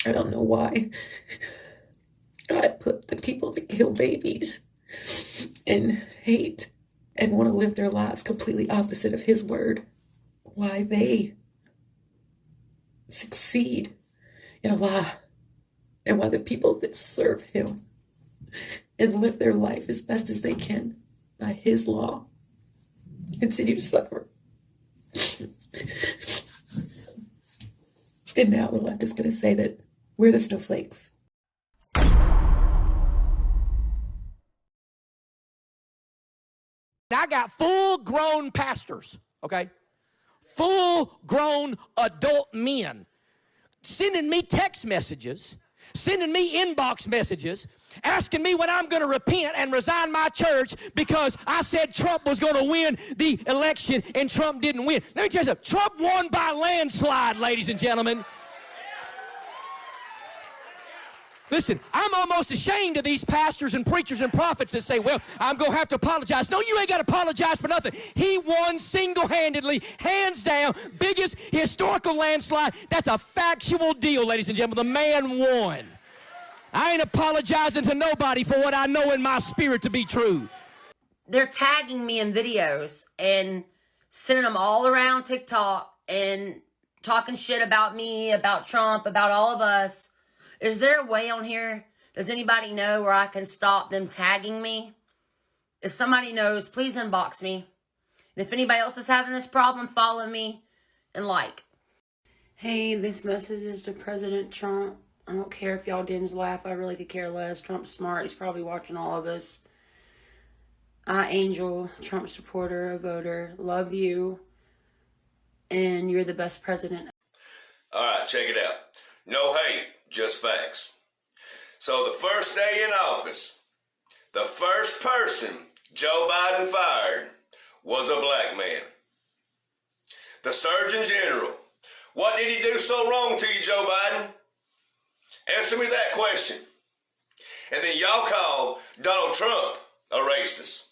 I don't know why God put the people that kill babies and hate and want to live their lives completely opposite of his word, why they succeed in a lie, and why the people that serve him and live their life as best as they can by his law continue to suffer. And now the left is going to say that we're the snowflakes. I got full-grown pastors, okay? Full-grown adult men sending me text messages, sending me inbox messages, asking me when I'm going to repent and resign my church because I said Trump was going to win the election and Trump didn't win. Let me tell you something. Trump won by landslide, ladies and gentlemen. Listen, I'm almost ashamed of these pastors and preachers and prophets that say, well, I'm going to have to apologize. No, you ain't got to apologize for nothing. He won single-handedly, hands down, biggest historical landslide. That's a factual deal, ladies and gentlemen. The man won. I ain't apologizing to nobody for what I know in my spirit to be true. They're tagging me in videos and sending them all around TikTok and talking shit about me, about Trump, about all of us. Is there a way on here? Does anybody know where I can stop them tagging me? If somebody knows, please inbox me. And if anybody else is having this problem, follow me and like. Hey, this message is to President Trump. I don't care if y'all didn't laugh. I really could care less. Trump's smart. He's probably watching all of us. Angel, Trump supporter, a voter. Love you. And you're the best president. All right, check it out. No hate, just facts. So the first day in office, the first person Joe Biden fired was a black man. The Surgeon General. What did he do so wrong to you, Joe Biden? Answer me that question. And then y'all call Donald Trump a racist.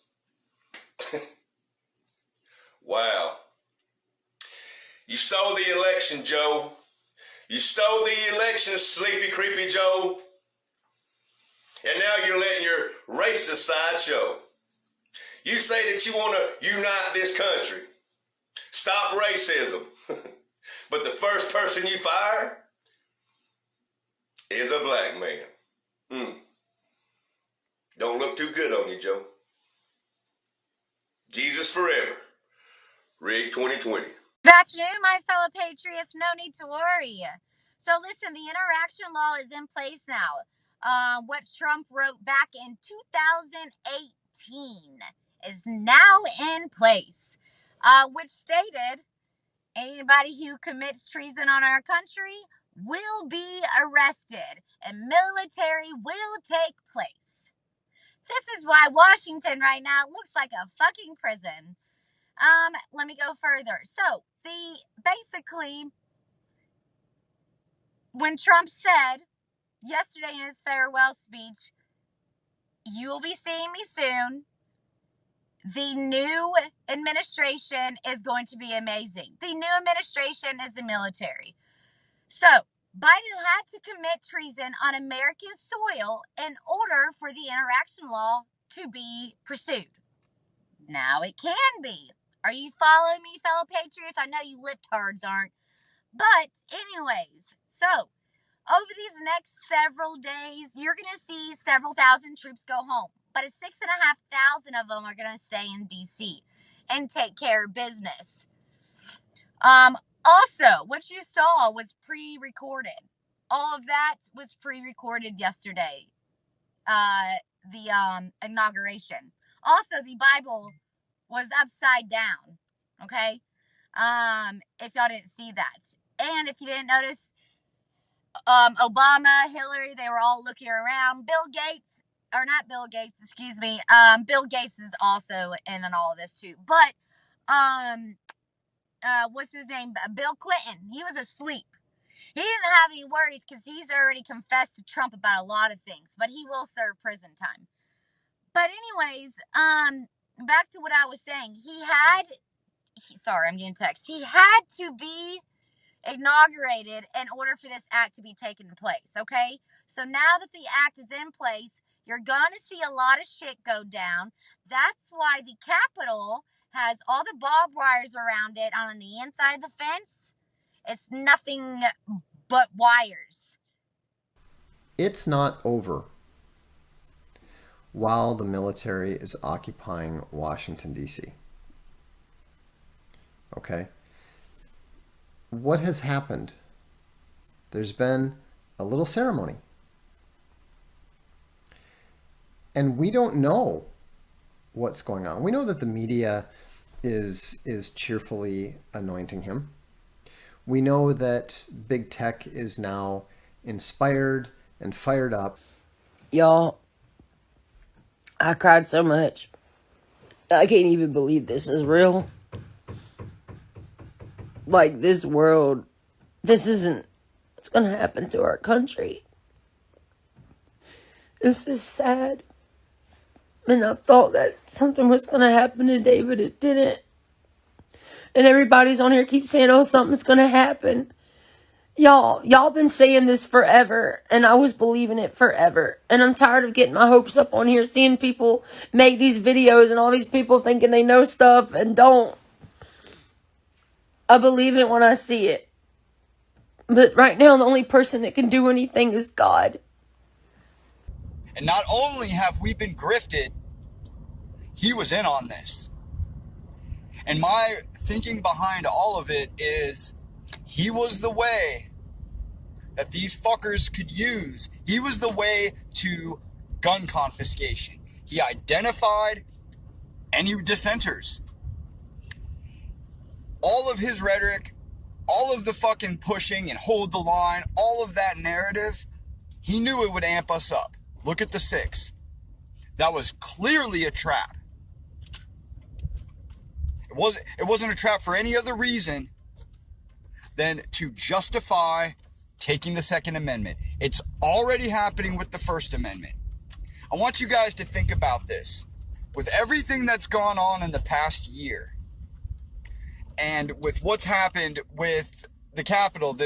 Wow. You stole the election, Joe. You stole the election, Sleepy Creepy Joe. And now you're letting your racist side show. You say that you want to unite this country. Stop racism. But the first person you fire is a black man. Don't look too good on you, Joe. Jesus forever. Rig 2020. Good afternoon, my fellow patriots. No need to worry. So listen, the interaction law is in place now. What Trump wrote back in 2018 is now in place, which stated anybody who commits treason on our country will be arrested and military will take place. This is why Washington right now looks like a fucking prison. Let me go further. So, basically, when Trump said yesterday in his farewell speech, you will be seeing me soon. The new administration is going to be amazing. The new administration is the military. So, Biden had to commit treason on American soil in order for the interaction law to be pursued. Now it can be. Are you following me, fellow patriots? I know you libtards aren't. But anyways, so over these next several days, you're going to see several thousand troops go home. But 6,500 of them are going to stay in D.C. and take care of business. Also, what you saw was pre-recorded. All of that was pre-recorded yesterday. The inauguration. Also, the Bible was upside down. Okay? If y'all didn't see that. And if you didn't notice, Obama, Hillary, they were all looking around. Bill Gates is also in all of this too. But, what's his name? Bill Clinton. He was asleep. He didn't have any worries because he's already confessed to Trump about a lot of things. But he will serve prison time. But anyways, back to what I was saying. Sorry, I'm getting text. He had to be inaugurated in order for this act to be taken place, okay? So now that the act is in place, you're going to see a lot of shit go down. That's why the Capitol has all the barbed wires around it on the inside of the fence. It's nothing but wires. It's not over while the military is occupying Washington, D.C. Okay? What has happened? There's been a little ceremony. And we don't know what's going on. We know that the media is cheerfully anointing him. We know that big tech is now inspired and fired up. Y'all, I cried so much. I can't even believe this is real. Like, this world, this isn't what's going to happen to our country. This is sad. And I thought that something was going to happen today, but it didn't. And everybody's on here keeps saying, oh, something's going to happen. Y'all been saying this forever, and I was believing it forever. And I'm tired of getting my hopes up on here, seeing people make these videos and all these people thinking they know stuff and don't. I believe it when I see it. But right now, the only person that can do anything is God. And not only have we been grifted, he was in on this. And my thinking behind all of it is he was the way that these fuckers could use. He was the way to gun confiscation. He identified any dissenters. All of his rhetoric, all of the fucking pushing and hold the line, all of that narrative, he knew it would amp us up. Look at the 6th. That was clearly a trap. It wasn't a trap for any other reason than to justify taking the Second Amendment. It's already happening with the First Amendment. I want you guys to think about this. With everything that's gone on in the past year, and with what's happened with the Capitol,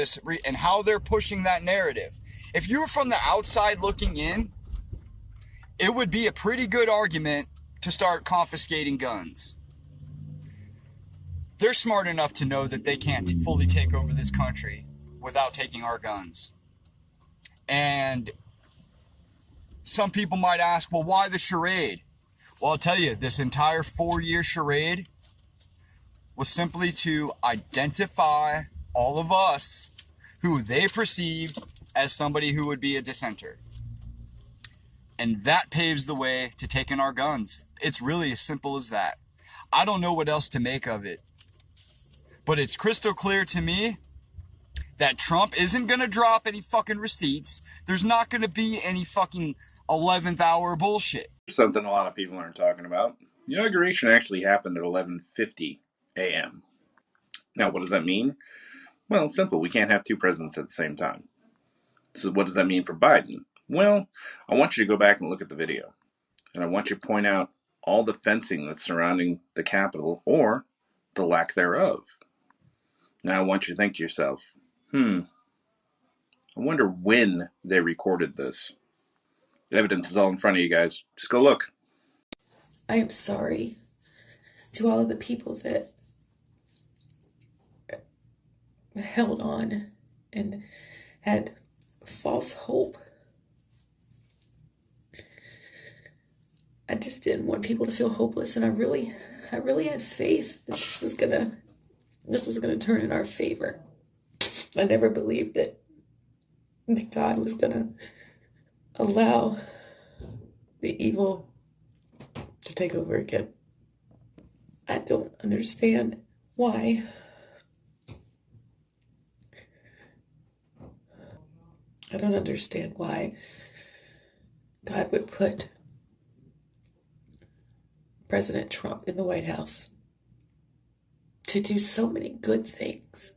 and how they're pushing that narrative, if you were from the outside looking in, it would be a pretty good argument to start confiscating guns. They're smart enough to know that they can't fully take over this country without taking our guns. And some people might ask, well, why the charade? Well, I'll tell you, this entire 4-year charade was simply to identify all of us who they perceived as somebody who would be a dissenter. And that paves the way to taking our guns. It's really as simple as that. I don't know what else to make of it. But it's crystal clear to me that Trump isn't going to drop any fucking receipts. There's not going to be any fucking 11th hour bullshit. Something a lot of people aren't talking about. The inauguration actually happened at 11:50 a.m. Now, what does that mean? Well, it's simple. We can't have two presidents at the same time. So what does that mean for Biden? Well, I want you to go back and look at the video. And I want you to point out all the fencing that's surrounding the Capitol, or the lack thereof. Now I want you to think to yourself, I wonder when they recorded this. The evidence is all in front of you guys. Just go look. I am sorry to all of the people that held on and had false hope. I just didn't want people to feel hopeless, and I really had faith that this was gonna turn in our favor. I never believed that God was gonna allow the evil to take over again. I don't understand why. I don't understand why God would put President Trump in the White House to do so many good things,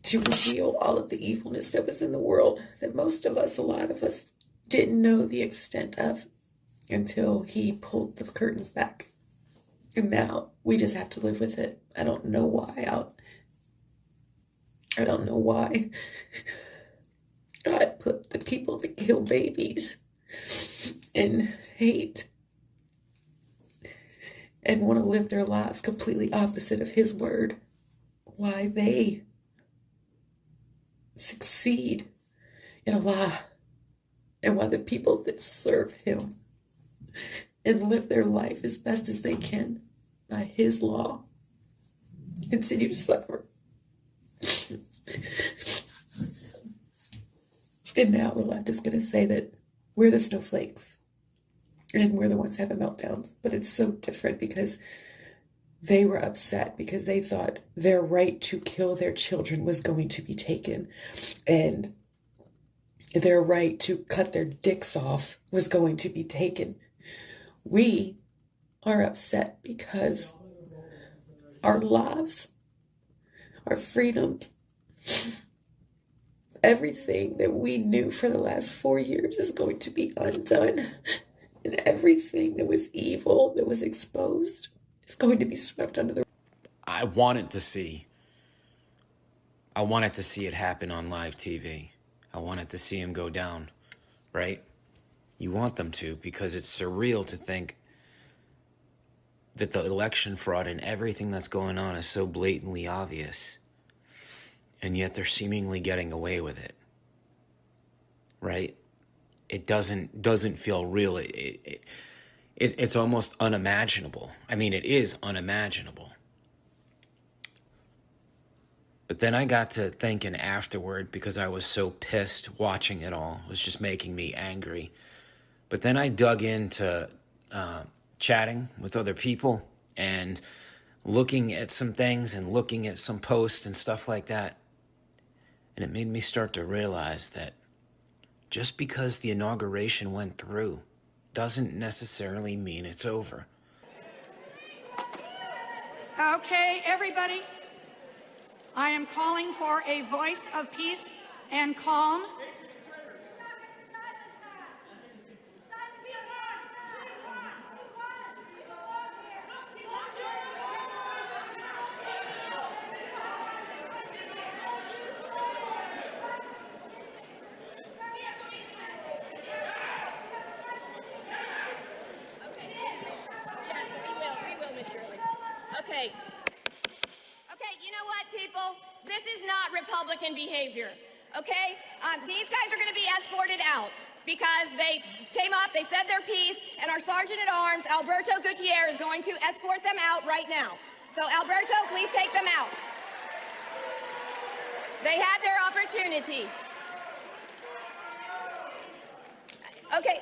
to reveal all of the evilness that was in the world that a lot of us, didn't know the extent of until he pulled the curtains back. And now we just have to live with it. I don't know why. I don't know why God put the people that kill babies and hate and want to live their lives completely opposite of his word, why they succeed in a lie, and why the people that serve him and live their life as best as they can by his law continue to suffer. And now the left is going to say that we're the snowflakes and we're the ones having meltdowns. But it's so different because they were upset because they thought their right to kill their children was going to be taken, and their right to cut their dicks off was going to be taken. We are upset because our lives, our freedoms, everything that we knew for the last 4 years is going to be undone. And everything that was evil, that was exposed, is going to be swept under the... I wanted to see it happen on live TV. I wanted to see him go down, right? You want them to, because it's surreal to think that the election fraud and everything that's going on is so blatantly obvious, and yet they're seemingly getting away with it, right? It doesn't feel real. It's almost unimaginable. I mean, it is unimaginable. But then I got to thinking afterward, because I was so pissed watching it all. It was just making me angry. But then I dug into chatting with other people and looking at some things and looking at some posts and stuff like that. And it made me start to realize that just because the inauguration went through doesn't necessarily mean it's over. Okay, everybody. I am calling for a voice of peace and calm. Okay. Okay, you know what, people? This is not Republican behavior, okay? These guys are going to be escorted out because they came up, they said their piece, and our Sergeant at Arms, Alberto Gutierrez, is going to escort them out right now. So, Alberto, please take them out. They had their opportunity. Okay.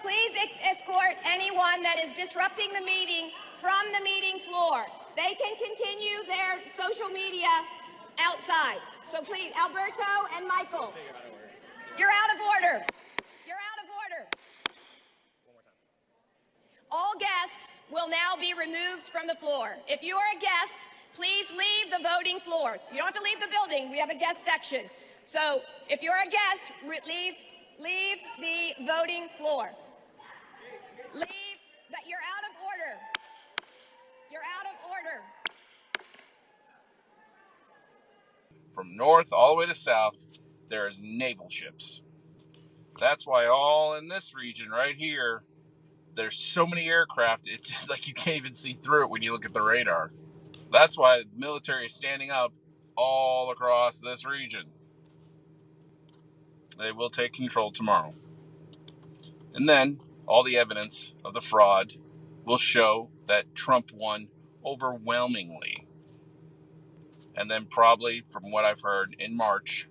Please escort anyone that is disrupting the meeting from the meeting floor. They can continue their social media outside. So please, Alberto and Michael, you're out of order. You're out of order. All guests will now be removed from the floor. If you are a guest, please leave the voting floor. You don't have to leave the building. We have a guest section. So if you're a guest, leave the voting floor. Leave, but you're out of order. You're out of order. From north all the way to south, there's naval ships. That's why all in this region right here, there's so many aircraft, it's like you can't even see through it when you look at the radar. That's why the military is standing up all across this region. They will take control tomorrow. And then all the evidence of the fraud will show that Trump won overwhelmingly. And then probably, from what I've heard, in March,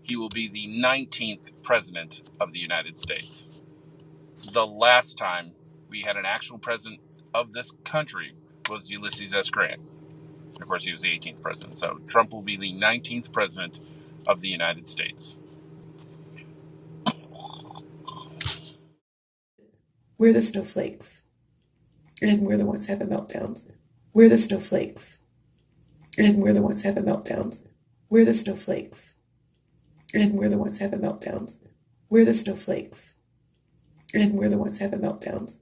he will be the 19th president of the United States. The last time we had an actual president of this country was Ulysses S. Grant. Of course, he was the 18th president. So Trump will be the 19th president of the United States. We're the snowflakes, and we're the ones having meltdowns. We're the snowflakes, and we're the ones having meltdowns. We're the snowflakes, and we're the ones having meltdowns. We're the snowflakes, and we're the ones having meltdowns.